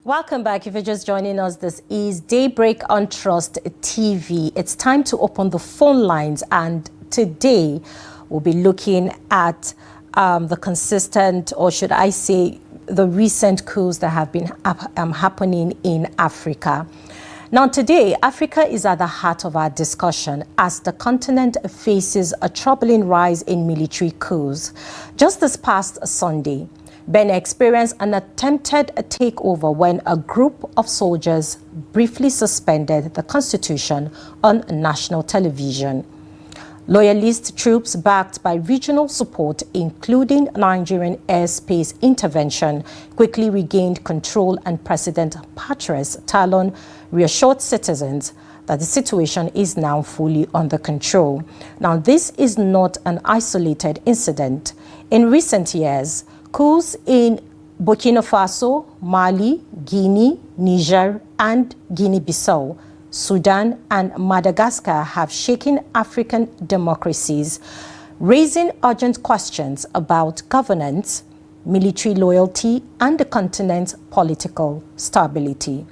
Welcome back. If you're just joining us, this is Daybreak on Trust TV. It's time to open the phone lines, and today we'll be looking at the consistent, or should I say, the recent coups that have been happening in Africa. Now today, Africa is at the heart of our discussion as the continent faces a troubling rise in military coups. Just this past Sunday, Benin experienced an attempted takeover when a group of soldiers briefly suspended the constitution on national television. Loyalist troops backed by regional support, including Nigerian airspace intervention, quickly regained control, and President Patrice Talon reassured citizens that the situation is now fully under control. Now, this is not an isolated incident. In recent years, coups in Burkina Faso, Mali, Guinea, Niger, and Guinea-Bissau, Sudan, and Madagascar have shaken African democracies, raising urgent questions about governance, military loyalty, and the continent's political stability.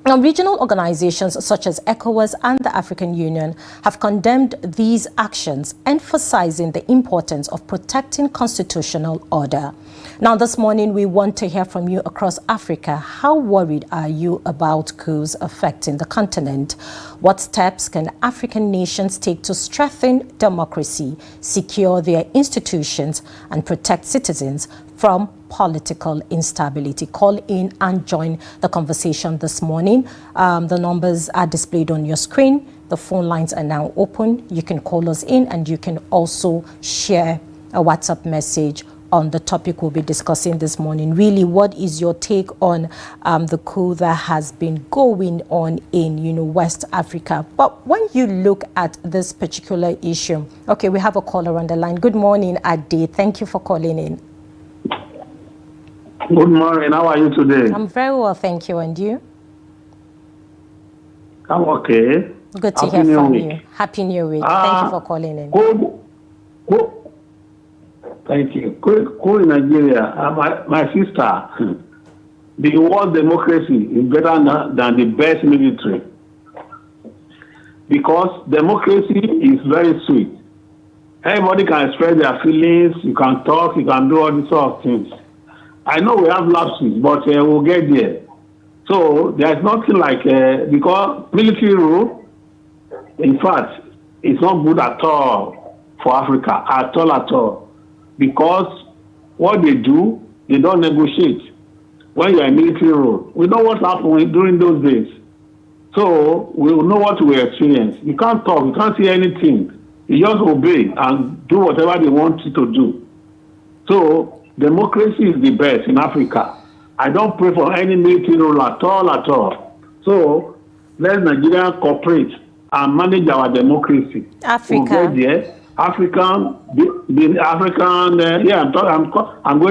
Now, regional organizations such as ECOWAS and the African Union have condemned these actions, emphasizing the importance of protecting constitutional order. Now, this morning, we want to hear from you across Africa. How worried are you about coups affecting the continent? What steps can African nations take to strengthen democracy, secure their institutions, and protect citizens from political instability? Call in and join the conversation this morning. The numbers are displayed on your screen. The phone lines are now open. You can call us in, and you can also share a WhatsApp message on the topic we'll be discussing this morning. Really, what is your take on the coup that has been going on in, West Africa? But when you look at this particular issue, okay, we have a caller on the line. Good morning, Ade. Thank you for calling in. Good morning. How are you today? I'm very well, thank you. And you? I'm okay. Good to hear from you. Happy New Week. Thank you for calling in. Thank you. Cool in Nigeria. My sister, the world democracy is better than the best military. Because democracy is very sweet. Everybody can express their feelings, you can talk, you can do all these sort of things. I know we have lapses, but we'll get there. So there's nothing like, because military rule, in fact, it's not good at all for Africa, at all. Because what they do, they don't negotiate when you're in military rule. We know what happened during those days. So we will know what we experience. You can't talk, you can't say anything. You just obey and do whatever they want you to do. So democracy is the best in Africa. I don't pray for any military rule at all. So let Nigeria cooperate and manage our democracy. Africa. We'll get there. I'm going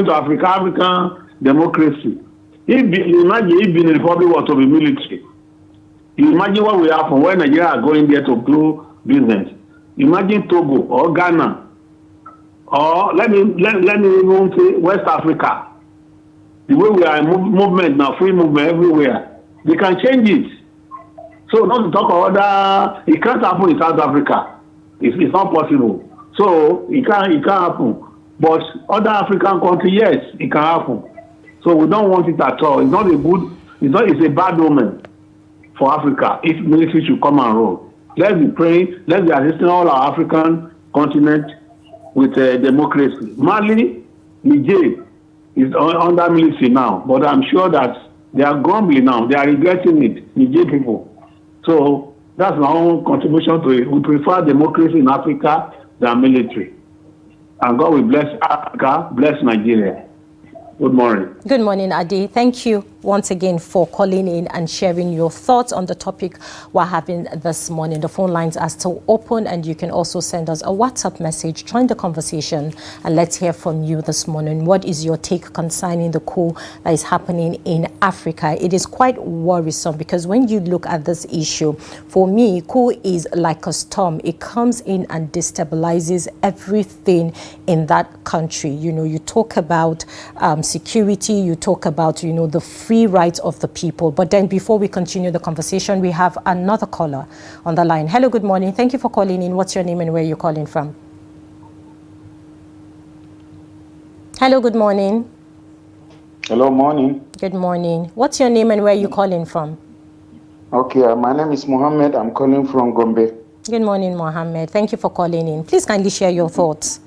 to African democracy. Imagine if Benin Republic was to be military. You imagine what will happen when Nigeria are going there to do business. Imagine Togo or Ghana, or let me even say West Africa. The way we are in movement now, free movement everywhere, they can change it. So not to talk about that, it can't happen in South Africa. It's not possible. So it can't happen. But other African countries, yes, it can happen. So we don't want it at all. It's a bad omen for Africa if military should come and rule. Let's be praying, let's be assisting all our African continent with democracy. Mali, Niger is under military now, but I'm sure that they are grumbling now. They are regretting it, Niger people. So that's my own contribution to it. We prefer democracy in Africa than military. And God will bless Africa, bless Nigeria. Good morning. Good morning, Ade. Thank you once again for calling in and sharing your thoughts on the topic we're having this morning. The phone lines are still open, and you can also send us a WhatsApp message. Join the conversation, and let's hear from you this morning. What is your take concerning the coup that is happening in Africa? It is quite worrisome because when you look at this issue, for me, coup is like a storm. It comes in and destabilizes everything in that country. You talk about security, you talk about, the free right of the people. But then before we continue the conversation, we have another caller on the line. Hello, good morning. Thank you for calling in. What's your name and where you're calling from? Hello, good morning. Hello, morning. Good morning. What's your name and where you're calling from? Okay, my name is Mohammed. I'm calling from Gombe. Good morning, Mohammed. Thank you for calling in. Please kindly share your thoughts.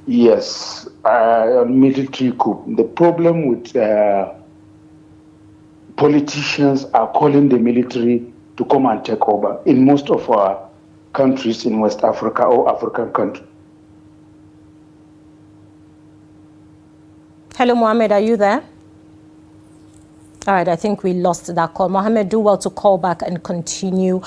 Yes, military coup. The problem with politicians are calling the military to come and take over in most of our countries in West Africa or African countries. Hello, Mohammed, are you there? All right, I think we lost that call. Mohammed, do well to call back and continue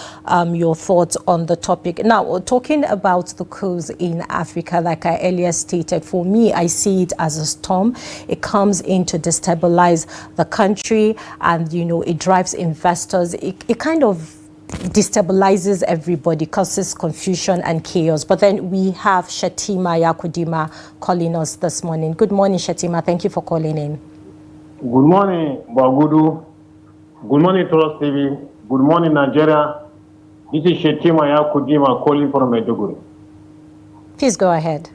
your thoughts on the topic. Now, talking about the coups in Africa, like I earlier stated, for me, I see it as a storm. It comes in to destabilize the country and, you know, it drives investors. It kind of destabilizes everybody, causes confusion and chaos. But then we have Shetima Yakudima calling us this morning. Good morning, Shetima. Thank you for calling in. Good morning, Bagudu. Good morning, Trust TV. Good morning, Nigeria. This is Shetima Yakudima calling from Maiduguri. Please go ahead.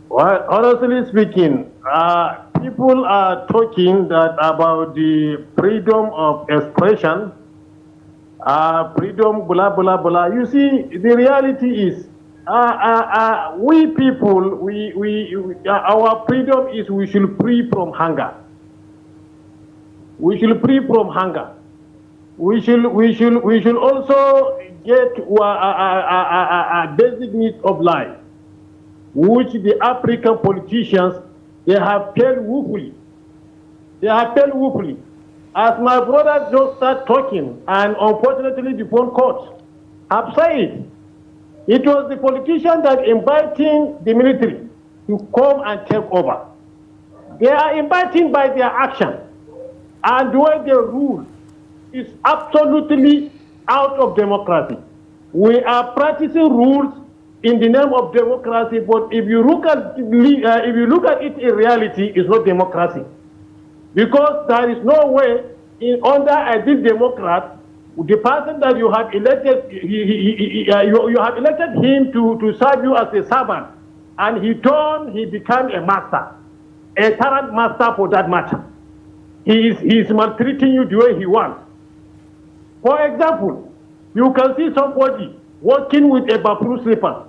Well, honestly speaking, people are talking that about the freedom of expression, freedom, blah, blah, blah. You see, the reality is, we people, our freedom is we should free from hunger. We should free from hunger. We should also get a basic needs of life, which the African politicians, they have failed woefully. They have failed woefully. As my brother just started talking, and unfortunately the phone calls have said, it was the politician that inviting the military to come and take over. They are inviting by their action, and the way they rule is absolutely out of democracy. We are practicing rules in the name of democracy, but if you look at it in reality, it's not democracy, because there is no way under a deep Democrat, the person that you have elected, you have elected him to serve you as a servant, and he became a master, a tyrant master for that matter. He is maltreating you the way he wants. For example, you can see somebody working with a bamboo slipper,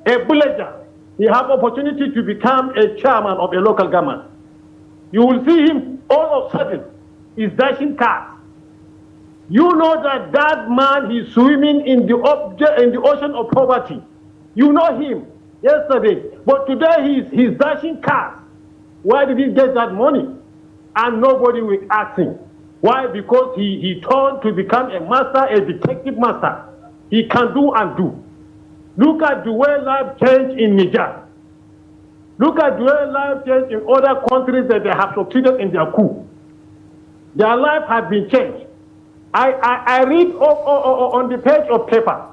a villager. He have opportunity to become a chairman of a local government. You will see him all of a sudden is dashing cars. You know that man is swimming in the ocean of poverty. You know him yesterday, but today he's dashing cars. Why did he get that money? And nobody will ask him. Why? Because he turned to become a master, a detective master. He can do and do. Look at the way life changed in Niger. Look at the way life changed in other countries that they have succeeded in their coup. Their life has been changed. I read on the page of paper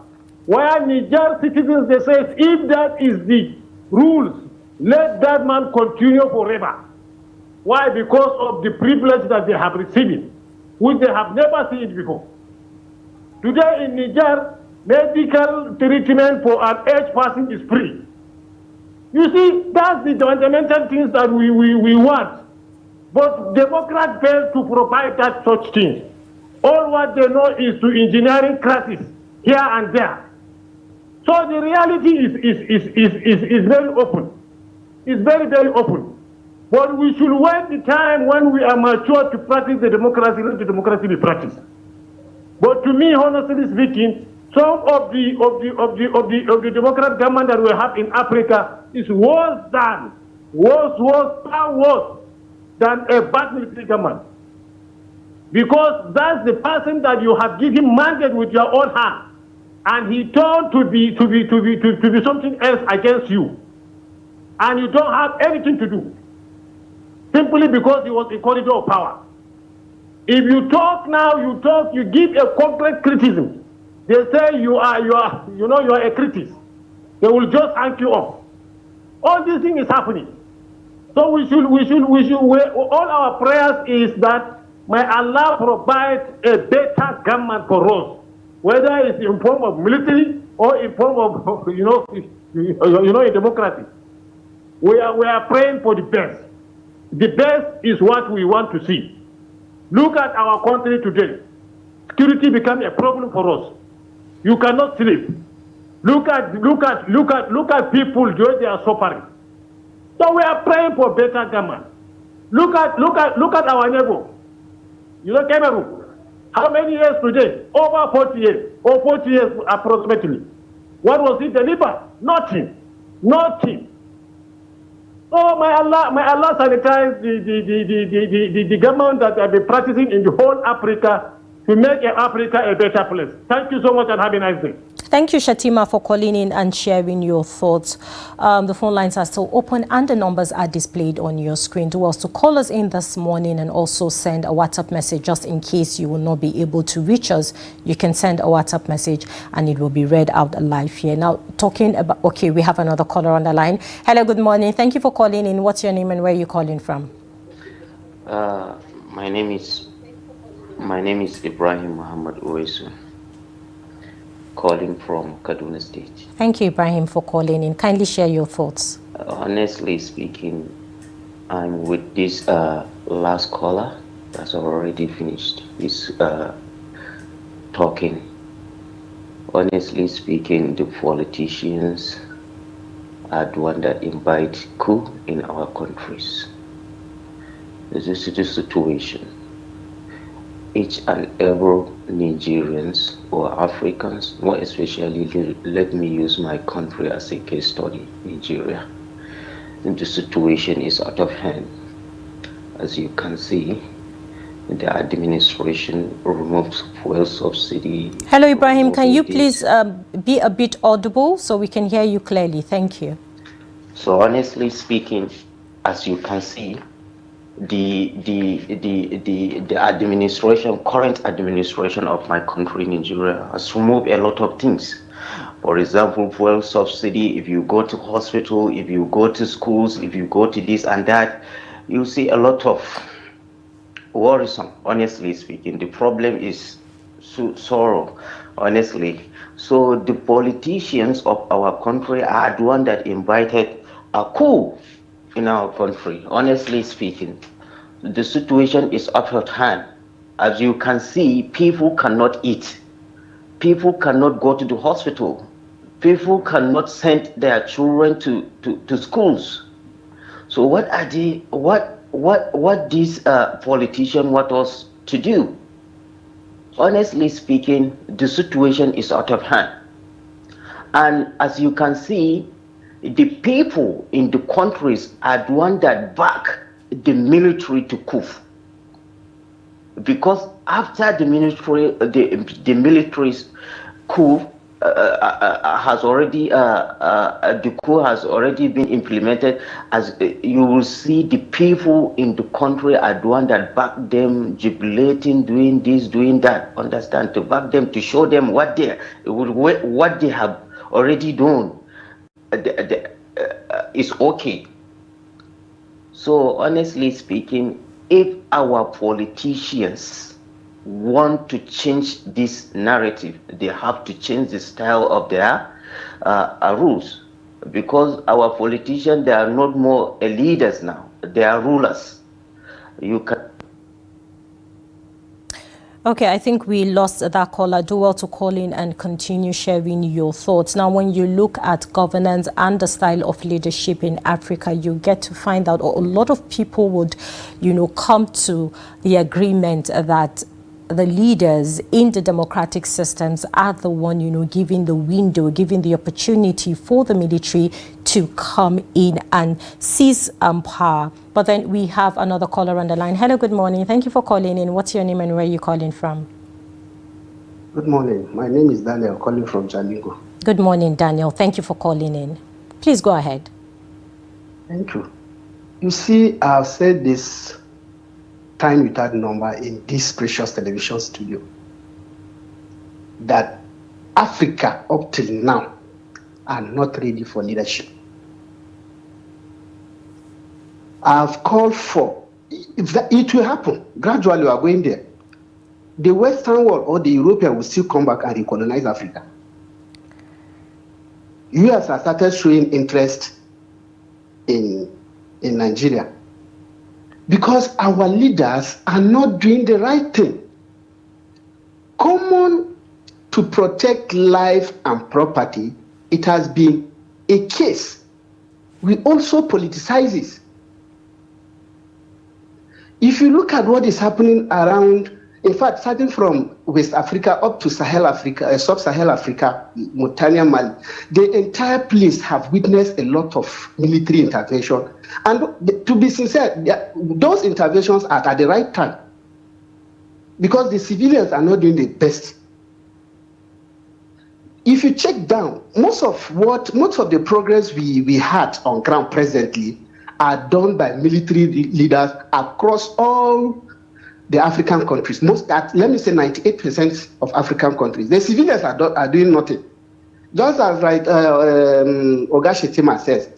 where Niger citizens, they say, if that is the rules, let that man continue forever. Why? Because of the privilege that they have received, which they have never seen it before. Today in Niger, medical treatment for an aged person is free. You see, that's the fundamental things that we want. But Democrats fail to provide that such things. All what they know is to engineering classes here and there. So the reality is very open. It's very, very open. But we should wait the time when we are mature to practice the democracy, let the democracy be practiced. But to me, honestly speaking, some of the Democrat government that we have in Africa is far worse than a bad military government. Because that's the person that you have given mandate with your own hand, and he turned to be something else against you, and you don't have anything to do, simply because he was in corridor of power. If you talk now, you give a concrete criticism. They say you are a critic. They will just hang you up. All these things is happening. So So all our prayers is that may Allah provide a better government for us, whether it's in form of military or in form of a democracy. We are praying for the best. The best is what we want to see. Look at our country today. Security become a problem for us. You cannot sleep. Look at people the way they are suffering. So we are praying for better government. Look at our neighbor. Cameroon. How many years today? Over 40 years, or 40 years approximately. What was it delivered? Nothing. Oh, may Allah sanitize the government that have been practicing in the whole Africa to make Africa a better place. Thank you so much and have a nice day. Thank you, Shatima, for calling in and sharing your thoughts. The phone lines are still open and the numbers are displayed on your screen. Do also call us in this morning and also send a WhatsApp message just in case you will not be able to reach us. You can send a WhatsApp message and it will be read out live here. Now, talking about, okay, we have another caller on the line. Hello, good morning. Thank you for calling in. What's your name and where are you calling from? My name is Ibrahim Muhammad Uwesu, calling from Kaduna State. Thank you, Ibrahim, for calling in. Kindly share your thoughts. Honestly speaking, I'm with this last caller that's already finished his talking. Honestly speaking, the politicians are the one that invite coup in our countries. This is the situation. Each and every Nigerians or Africans, more especially, let me use my country as a case study, Nigeria. And the situation is out of hand. As you can see, the administration removes fuel subsidy. Hello, Ibrahim. Can you please be a bit audible so we can hear you clearly? Thank you. So honestly speaking, as you can see, the administration, current administration of my country, Nigeria, has removed a lot of things. For example, fuel subsidy. If you go to hospital, if you go to schools, if you go to this and that, you see a lot of worrisome. Honestly speaking, the problem is sorrow. Honestly, so the politicians of our country are the one that invited a coup in our country. Honestly speaking, the situation is out of hand. As you can see, people cannot eat. People cannot go to the hospital. People cannot send their children to schools. So what are what these politicians want us to do? Honestly speaking, the situation is out of hand. And as you can see, the people in the countries are the one that back the military to coup. Because after the military's coup has already the coup has already been implemented, as you will see, the people in the country are the one that back them, jubilating, doing this, doing that. Understand? To back them, to show them what they have already done. Is okay. So honestly speaking, if our politicians want to change this narrative, they have to change the style of their rules, because our politicians, they are not more leaders now, they are rulers. You can. Okay, I think we lost that caller. Do well to call in and continue sharing your thoughts. Now, when you look at governance and the style of leadership in Africa, you get to find out, or a lot of people would, come to the agreement that the leaders in the democratic systems are the one, giving the window, giving the opportunity for the military to come in and seize power. But then we have another caller on the line. Hello, good morning. Thank you for calling in. What's your name and where are you calling from? Good morning. My name is Daniel, calling from Jalingo. Good morning, Daniel. Thank you for calling in. Please go ahead. Thank you. You see, I've said this time without number in this precious television studio that Africa up till now are not ready for leadership. I've called for, it will happen. Gradually, we are going there. The Western world or the European will still come back and recolonize Africa. US has started showing interest in Nigeria because our leaders are not doing the right thing. Common to protect life and property, it has been a case. We also politicize it. If you look at what is happening around, in fact, starting from West Africa up to Sahel Africa, Sub-Sahel Africa, Mauritania, Mali, the entire place have witnessed a lot of military intervention. And to be sincere, those interventions are at the right time because the civilians are not doing the best. If you check down, most of the progress we had on ground presently are done by military leaders across all the African countries. Let me say 98% of African countries. The civilians are doing nothing. Just as like Oga Shetima says,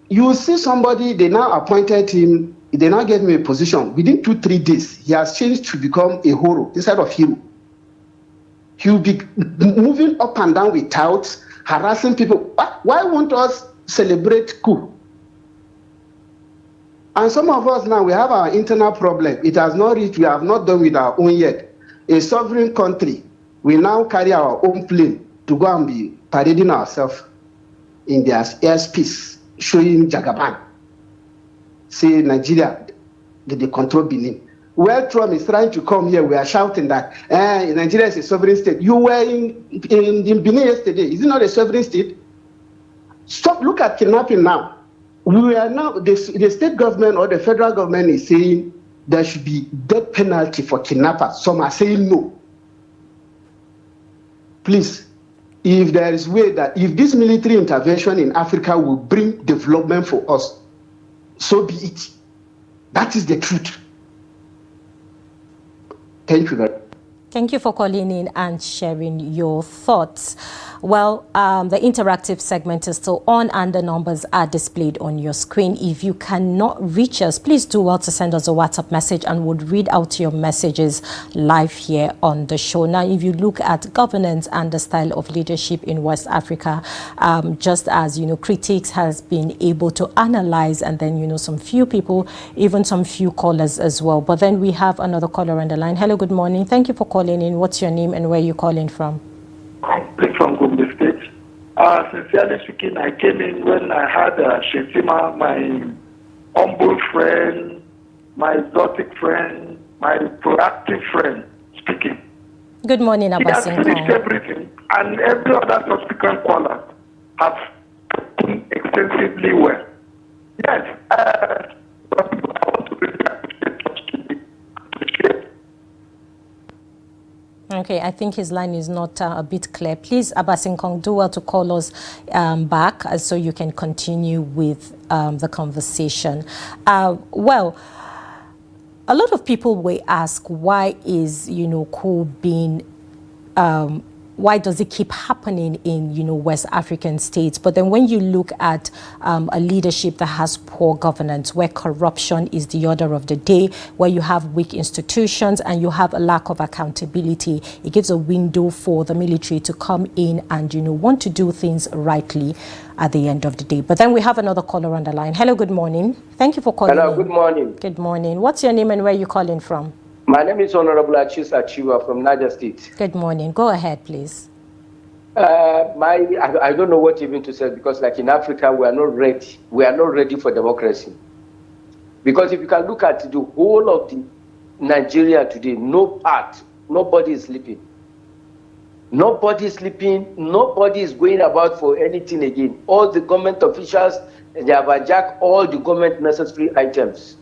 you see somebody, they now appointed him, they now gave him a position. Within 2-3 days, he has changed to become a hero instead of hero. He will be moving up and down with touts, harassing people. Why won't us celebrate coup? And some of us now, we have our internal problem. It has not reached, we have not done with our own yet. A sovereign country, we now carry our own plane to go and be parading ourselves in their airspace, showing Jagaban. Say Nigeria, they control Benin. Well, Trump is trying to come here. We are shouting that Nigeria is a sovereign state. You were in Benin yesterday. Is it not a sovereign state? Stop, look at kidnapping now. We are now, the state government or the federal government is saying there should be death penalty for kidnappers. Some are saying no. Please, if there is way that if this military intervention in Africa will bring development for us, so be it. That is the truth. Thank you very much. Thank you for calling in and sharing your thoughts. Well, the interactive segment is still on and the numbers are displayed on your screen. If you cannot reach us, please do well to send us a WhatsApp message and we'll read out your messages live here on the show. Now, if you look at governance and the style of leadership in West Africa, just as, critics has been able to analyze and then, some few people, even some few callers as well. But then we have another caller on the line. Hello, good morning. Thank you for calling in. What's your name and where are you calling from? I'm from Gombe State. Sincerely speaking, I came in when I had Shetima, my humble friend, my exotic friend, my proactive friend, speaking. Good morning, Abasin. He has finished everything, and every other subsequent caller have spoken extensively well. Yes, I want to really appreciate. Okay, I think his line is not a bit clear. Please, Abasin Kong, do well to call us back so you can continue with the conversation. Well, a lot of people will ask, why is, coup being why does it keep happening in, West African states? But then when you look at a leadership that has poor governance, where corruption is the order of the day, where you have weak institutions and you have a lack of accountability, it gives a window for the military to come in and, want to do things rightly at the end of the day. But then we have another caller on the line. Hello, good morning. Thank you for calling Hello, in. good morning. Good morning. What's your name and where are you calling from? My name is Honorable Achis Achiwa from Niger State. Good morning. Go ahead, please. I don't know what even to say, because like in Africa, we are not ready. We are not ready for democracy. Because if you can look at the whole of the Nigeria today, nobody is sleeping. Nobody is sleeping. Nobody is going about for anything again. All the government officials, they have hijacked all the government necessary items.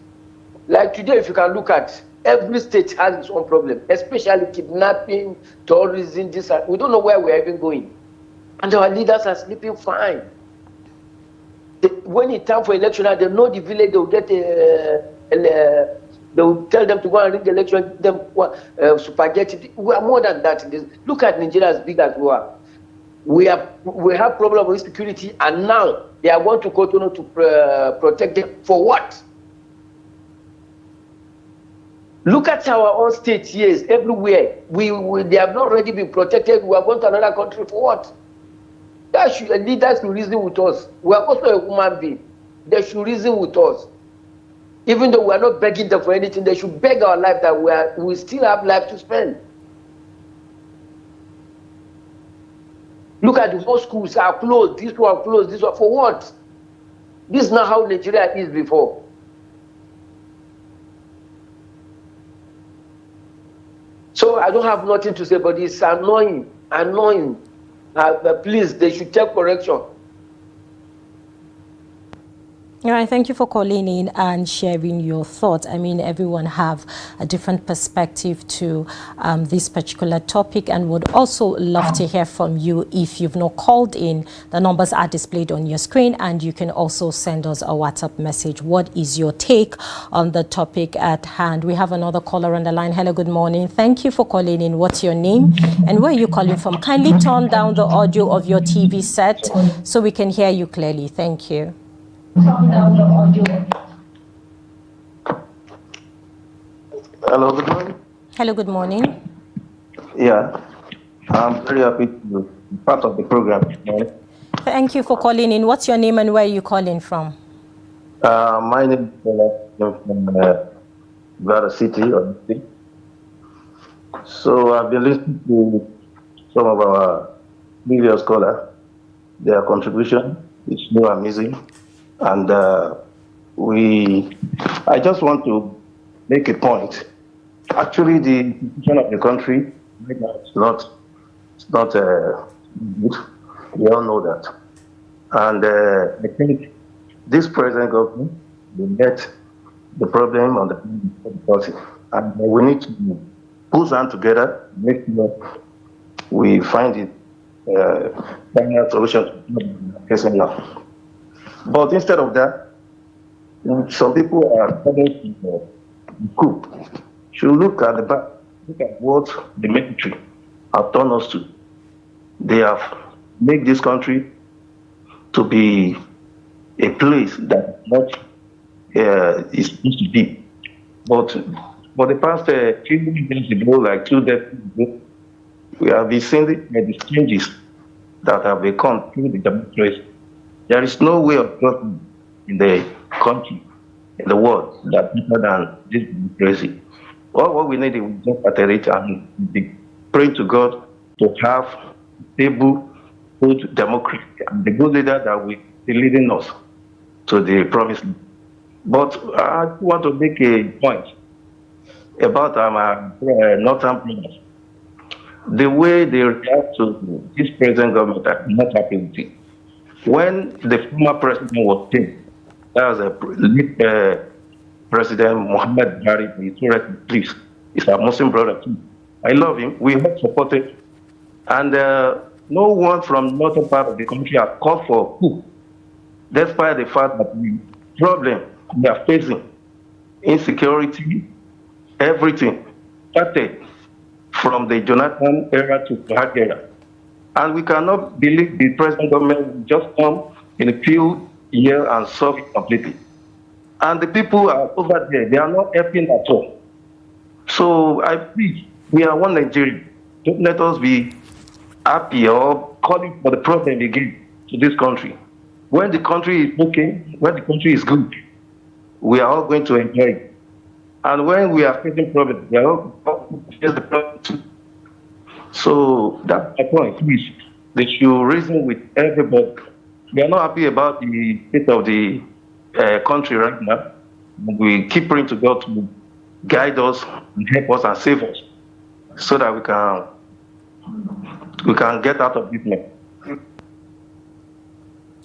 Like today, if you can look at, every state has its own problem, especially kidnapping, terrorism, this. We don't know where we're even going. And our leaders are sleeping fine. When it's time for election, they know the village, they'll get they'll tell them to go and rig the election, them spaghetti. We are more than that. Look at Nigeria as big as we are. We have problem with security, and now they are going to continue to protect them for what? Look at our own state here, everywhere. They have not already been protected. We are going to another country for what? Leaders should reason with us. We are also a human being. They should reason with us. Even though we are not begging them for anything, they should beg our life that we still have life to spend. Look at the whole schools are closed. This one closed. This one for what? This is not how Nigeria is before. So I don't have nothing to say, but it's annoying, annoying. Please, they should take correction. All right, thank you for calling in and sharing your thoughts. I mean, everyone have a different perspective to this particular topic, and would also love to hear from you. If you've not called in, the numbers are displayed on your screen, and you can also send us a WhatsApp message. What is your take on the topic at hand? We have another caller on the line. Hello, good morning. Thank you for calling in. What's your name and where are you calling from? Kindly turn down the audio of your TV set so we can hear you clearly. Thank you. Hello, good morning. Hello, good morning. Yeah, I'm very happy to be part of the program. Thank you for calling in. What's your name and where are you calling from? My name is from Nevada City. So I've been listening to some of our previous scholars. Their contribution is so amazing. And I just want to make a point. Actually, the institution of the country right now is not good. We all know that. And I think this present government will get the problem on the policy. And we need to put hands together, make sure we find it final solution to the facing now. But instead of that, some people are struggling to coup. Should look at the back, look at what the military have done us to. They have made this country to be a place that not is supposed to be. But for the past few years ago, like 2 decades ago, we have been seeing the changes that have become through the democracy. There is no way of growth in the country, in the world, that better than this democracy. All what we need is just iterate and be praying to God to have stable, good democracy and the good leader that will be leading us to the promised land. But I want to make a point about our northern brothers. The way they react to this present government, I'm not happy with it. When the former president was killed, that was President Muhammad Buhari, please, he's a Muslim brother too. I love him. We have supported, and no one from northern part of the country has called for coup, despite the fact that the problem we are facing, insecurity, everything, started from the Jonathan era to Buhari era. And we cannot believe the present government will just come in a few years and solve it completely. And the people are over there, they are not helping at all. So I plead, we are one Nigeria. Don't let us be happy or calling for the problem again to this country. When the country is okay, when the country is good, we are all going to enjoy it. And when we are facing problems, we are all going to face the problem too. So that's my point, please. They should reason with everybody. We are not happy about the state of the country right now. We keep praying to God to guide us and help us and save us so that we can get out of this mess.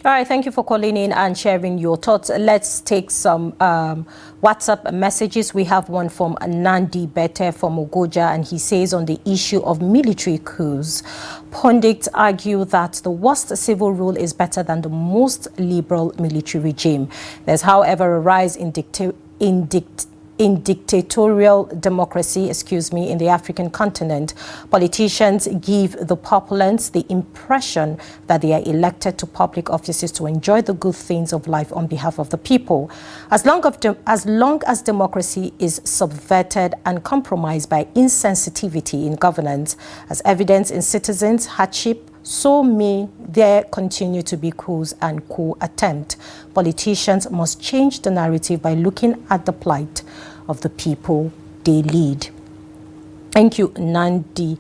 All right, thank you for calling in and sharing your thoughts. Let's take some WhatsApp messages. We have one from Nandi Bete from Ogoja, and he says on the issue of military coups, pundits argue that the worst civil rule is better than the most liberal military regime. There's, however, a rise in in dictatorial democracy, in the African continent, politicians give the populace the impression that they are elected to public offices to enjoy the good things of life on behalf of the people. As long as democracy is subverted and compromised by insensitivity in governance, as evidenced in citizens' hardship, so may there continue to be coups and coup attempts. Politicians must change the narrative by looking at the plight of the people they lead. Thank you, Nandi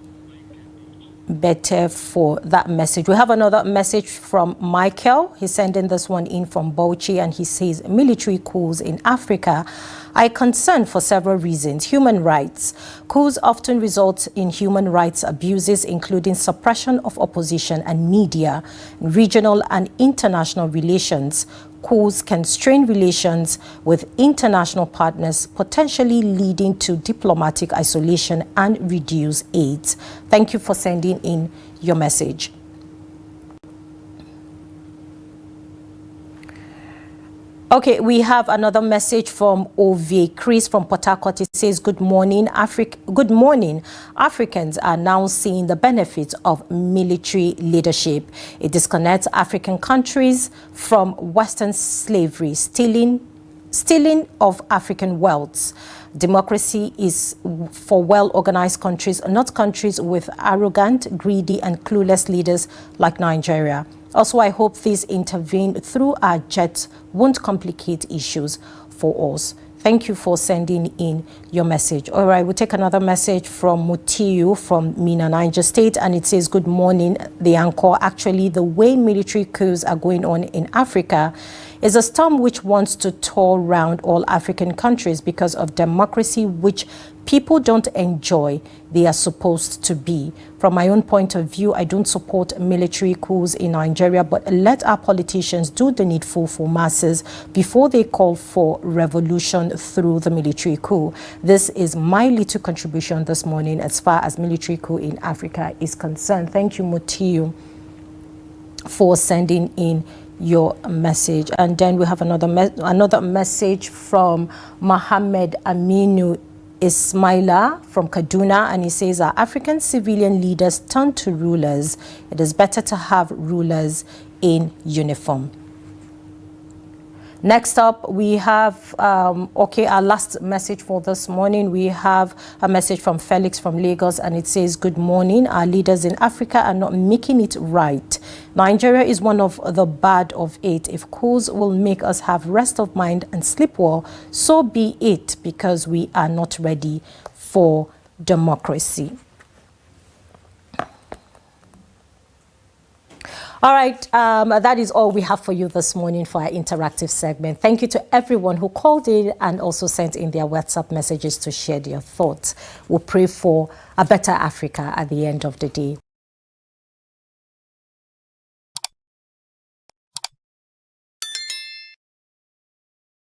Better, for that message. We have another message from Michael. He's sending this one in from Bauchi, and he says, military coups in Africa are concerned for several reasons. Human rights. Coups often result in human rights abuses, including suppression of opposition and media. Regional and international relations. Coups can strain relations with international partners, potentially leading to diplomatic isolation and reduce aid. Thank you for sending in your message. Okay, we have another message from Ove Chris from Port Harcourt. It says, good morning, Good morning. Africans are now seeing the benefits of military leadership. It disconnects African countries from Western slavery, stealing of African wealth. Democracy is for well-organized countries, not countries with arrogant, greedy, and clueless leaders like Nigeria. Also, I hope this intervene through our jets won't complicate issues for us. Thank you for sending in your message. All right, we'll take another message from Mutiu from Mina, Niger State, and it says, good morning, the anchor. Actually, the way military coups are going on in Africa is a storm which wants to tour around all African countries because of democracy, which people don't enjoy. They are supposed to be. From my own point of view, I don't support military coups in Nigeria, but let our politicians do the needful for masses before they call for revolution through the military coup. This is my little contribution this morning as far as military coup in Africa is concerned. Thank you, Mutiu, for sending in your message. And then we have another message from Mohammed Aminu Ismaila from Kaduna, and he says, our African civilian leaders turn to rulers. It is better to have rulers in uniform. Next up, we have, our last message for this morning. We have a message from Felix from Lagos, and it says, good morning. Our leaders in Africa are not making it right. Nigeria is one of the bad of it. If coups will make us have rest of mind and sleep well, so be it, because we are not ready for democracy. All right, that is all we have for you this morning for our interactive segment. Thank you to everyone who called in and also sent in their WhatsApp messages to share their thoughts. We'll pray for a better Africa at the end of the day.